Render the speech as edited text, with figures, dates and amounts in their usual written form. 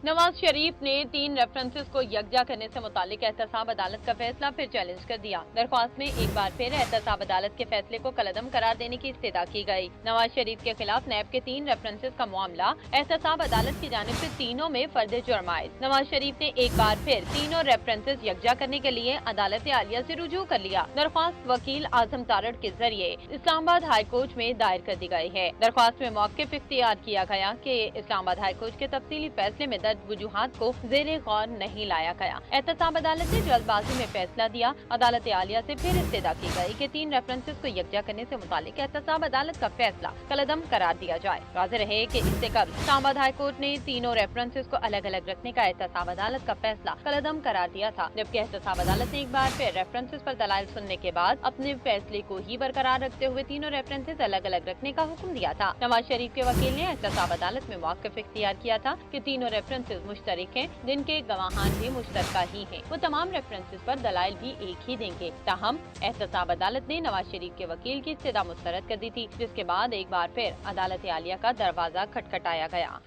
नवाज शरीफ ने 3 रेफरेंसेस को यकजा करने से मुतालिक एहतसाब अदालत का फैसला फिर चैलेंज कर दिया। दरख्वास्त में एक बार फिर एहतसाब अदालत के फैसले को कलअदम करार देने की इस्तदा की गई। नवाज शरीफ के खिलाफ नैब के 3 रेफरेंसेस का मामला एहतसाब अदालत की जानिब से तीनों में फर्द जुर्म आयद। नवाज शरीफ ने एक बार फिर तीनों रेफरेंसेस यकजा करने के लिए अदालत आलिया से रुजू कर लिया। दरख्वास्त वकील आजम तारड़ के जरिए इस्लामाबाद हाई कोर्ट में दायर कर दी गई है। दरख्वास्त में मौक़िफ़ इख्तियार किया गया कि इस्लामाबाद हाई कोर्ट के तफसीली फैसले में दर्ज वजूहात को ज़ेरे गौर नहीं लाया गया। एहतसाब अदालत ने जल्दबाजी में फैसला दिया। अदालत आलिया से फिर इस्तदा की गई कि 3 रेफरेंसेस को यकजा करने से मुतालिक एहतसाब अदालत का फैसला कलअदम करार दिया जाए। वाज़ेह रहे कि इससे कबल इस्लामाबाद हाई कोर्ट ने तीनों रेफरेंसेस को अलग अलग रखने का एहतसाब अदालत का फैसला कलअदम करार दिया था, जबकि एहतसाब अदालत ने एक बार फिर रेफरेंसेस पर दलाइल सुनने के बाद अपने फैसले को ही बरकरार रखते हुए तीनों रेफरेंसेस अलग अलग रखने का हुक्म दिया था। नवाज शरीफ के वकील ने एहतसाब अदालत में मौक़िफ़ इख्तियार किया था कि तीनों रेफरेंसेस मुश्तरक हैं, जिनके गवाहान भी मुश्तरका ही हैं। वो तमाम रेफरेंसेस पर दलाइल भी एक ही देंगे। ताहम एहतसाब अदालत ने नवाज शरीफ के वकील की इस्तदा मुस्तरद कर दी थी, जिसके बाद एक बार फिर अदालत आलिया का दरवाजा खटखटाया गया।